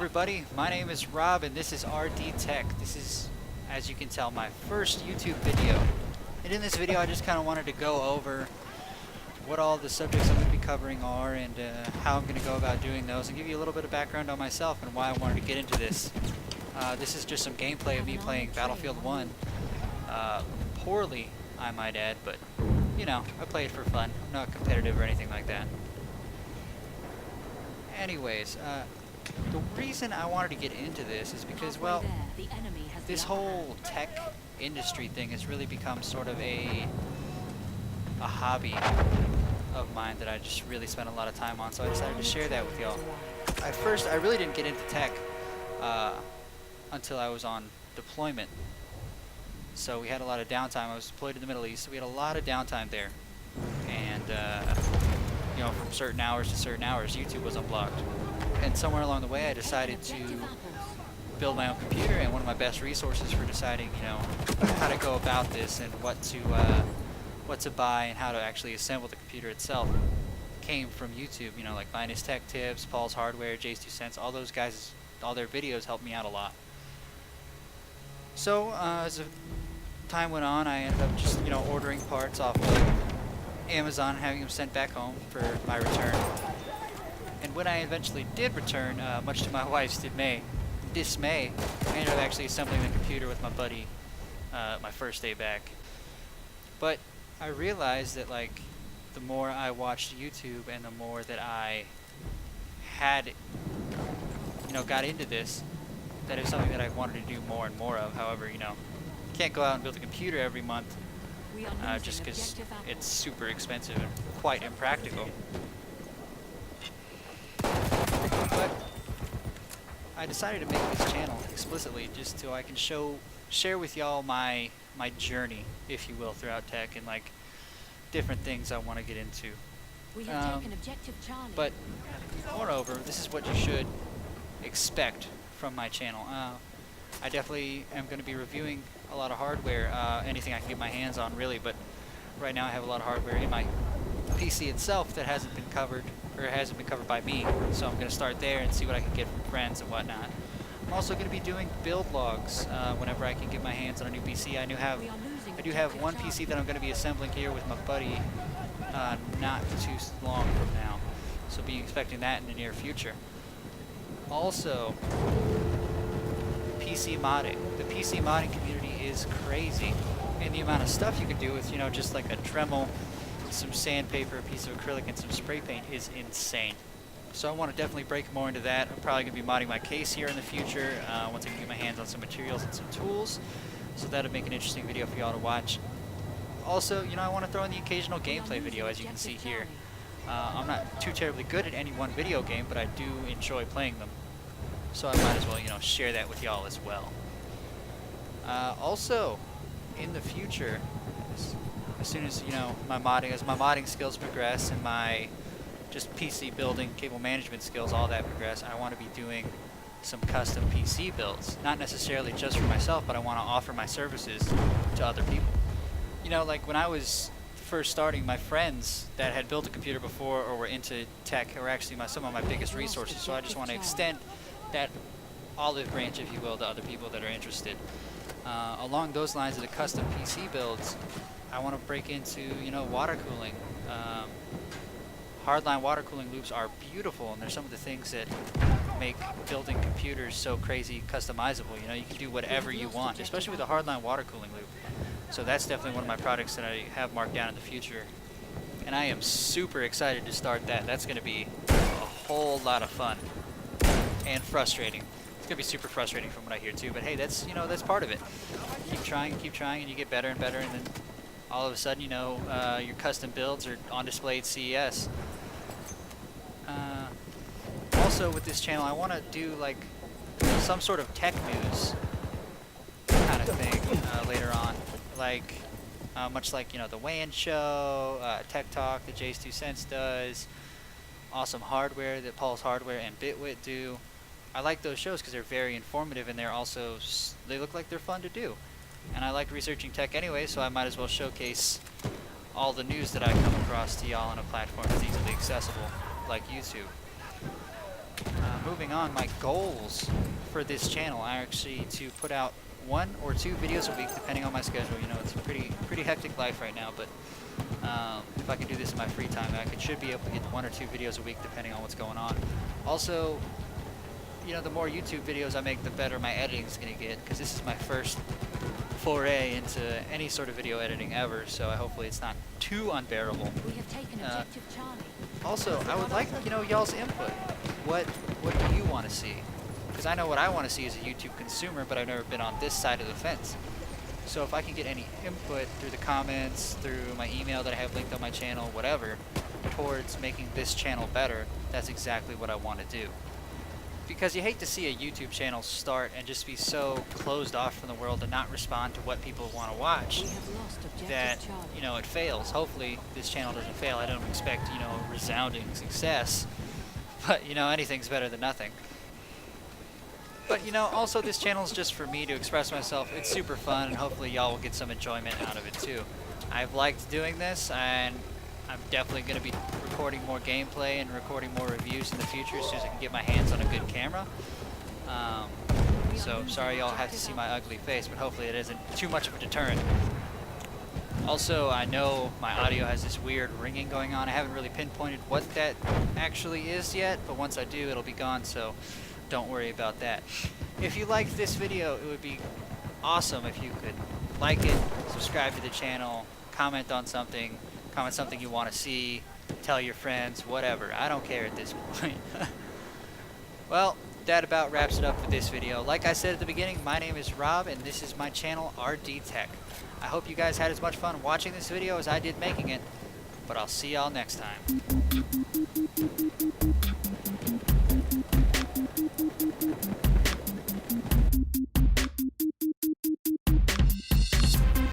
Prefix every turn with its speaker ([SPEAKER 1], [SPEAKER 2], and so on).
[SPEAKER 1] everybody, my name is Rob and this is RDTech. This is, as you can tell, my first YouTube video. And in this video I just kind of wanted to go over what all the subjects I'm going to be covering are and how I'm going to go about doing those, and give you a little bit of background on myself and why I wanted to get into this. This is just some gameplay of me playing Battlefield 1. Poorly, I might add, but you know, I play it for fun. I'm not competitive or anything like that. Anyways, the reason I wanted to get into this is because, well, this whole tech industry thing has really become sort of a hobby of mine that I just really spent a lot of time on, so I decided to share that with y'all. At first, I really didn't get into tech until I was on deployment. So we had a lot of downtime. I was deployed to the Middle East, so we had a lot of downtime there. And, you know, from certain hours to certain hours, YouTube was unblocked. And somewhere along the way, I decided to build my own computer, and one of my best resources for deciding, you know, how to go about this and what to buy and how to actually assemble the computer itself came from YouTube. You know, like Linus Tech Tips, Paul's Hardware, Jay's 2 Cents, all those guys, all their videos helped me out a lot. So, as time went on, I ended up just, you know, ordering parts off of Amazon and having them sent back home for my return. And when I eventually did return, much to my wife's dismay, I ended up actually assembling the computer with my buddy my first day back. But I realized that, like, the more I watched YouTube and the more that I had, you know, got into this, that is something that I wanted to do more and more of. However, you know, can't go out and build a computer every month just because it's super expensive and quite impractical. But I decided to make this channel explicitly just so I can share with y'all my journey, if you will, throughout tech and like different things I want to get into. But moreover, this is what you should expect from my channel. I definitely am going to be reviewing a lot of hardware, anything I can get my hands on really, but right now I have a lot of hardware in my PC itself that hasn't been covered by me, so I'm going to start there and see what I can get from friends and whatnot. I'm also going to be doing build logs whenever I can get my hands on a new PC. I do have one PC that I'm going to be assembling here with my buddy not too long from now, so be expecting that in the near future. Also, PC modding. The PC modding community is crazy, and the amount of stuff you can do with, you know, just like a Dremel, some sandpaper, a piece of acrylic, and some spray paint is insane. So I want to definitely break more into that. I'm probably going to be modding my case here in the future once I can get my hands on some materials and some tools. So that'll make an interesting video for y'all to watch. Also, you know, I want to throw in the occasional gameplay video, as you can see here. I'm not too terribly good at any one video game, but I do enjoy playing them. So I might as well, you know, share that with y'all as well. Also, in the future, as soon as, you know, my modding skills progress and my just PC building, cable management skills, all that progress, I want to be doing some custom PC builds. Not necessarily just for myself, but I want to offer my services to other people. You know, like when I was first starting, my friends that had built a computer before or were into tech were actually some of my biggest resources, so I just want to extend that olive branch, if you will, to other people that are interested. Along those lines of the custom PC builds, I want to break into, you know, water cooling. Hardline water cooling loops are beautiful, and they're some of the things that make building computers so crazy customizable. You know, you can do whatever you want, especially with a hardline water cooling loop. So that's definitely one of my products that I have marked down in the future, and I am super excited to start that. That's going to be a whole lot of fun and frustrating. It's going to be super frustrating from what I hear too, but hey, that's, you know, that's part of it. Keep trying, and you get better and better, and then all of a sudden, you know, your custom builds are on display at CES. Also, with this channel, I want to do like some sort of tech news kind of thing later on, like much like, you know, the WAN show, Tech Talk that Jay's 2 Cents does, awesome hardware that Paul's Hardware and Bitwit do. I like those shows because they're very informative, and they look like they're fun to do. And I like researching tech anyway, so I might as well showcase all the news that I come across to y'all on a platform that's easily accessible, like YouTube. moving on, my goals for this channel are actually to put out 1 or 2 videos a week, depending on my schedule. You know, it's a pretty hectic life right now, but if I can do this in my free time, should be able to get 1 or 2 videos a week, depending on what's going on. Also, you know, the more YouTube videos I make, the better my editing is going to get, because this is my first foray into any sort of video editing ever, so hopefully it's not too unbearable.
[SPEAKER 2] We have taken objective Charlie.
[SPEAKER 1] Also, I would like, you know, y'all's input. What do you want to see? Because I know what I want to see as a YouTube consumer, but I've never been on this side of the fence. So if I can get any input through the comments, through my email that I have linked on my channel, whatever, towards making this channel better, that's exactly what I want to do. Because you hate to see a YouTube channel start and just be so closed off from the world and not respond to what people want to watch
[SPEAKER 2] We have lost objective
[SPEAKER 1] that,
[SPEAKER 2] Charlie.
[SPEAKER 1] you know, it fails. Hopefully this channel doesn't fail. I don't expect, you know, resounding success, but, you know, anything's better than nothing. But, you know, also this channel is just for me to express myself. It's super fun, and hopefully y'all will get some enjoyment out of it too. I've liked doing this, and I'm definitely going to be recording more gameplay and recording more reviews in the future as soon as I can get my hands on a good camera. So sorry y'all have to see my ugly face, but hopefully it isn't too much of a deterrent. Also, I know my audio has this weird ringing going on. I haven't really pinpointed what that actually is yet, but once I do, it'll be gone, so don't worry about that. If you liked this video, it would be awesome if you could like it, subscribe to the channel, comment something you want to see, tell your friends, whatever. I don't care at this point. Well, that about wraps it up for this video. Like I said at the beginning, my name is Rob, and this is my channel, RDTech. I hope you guys had as much fun watching this video as I did making it, but I'll see y'all next time.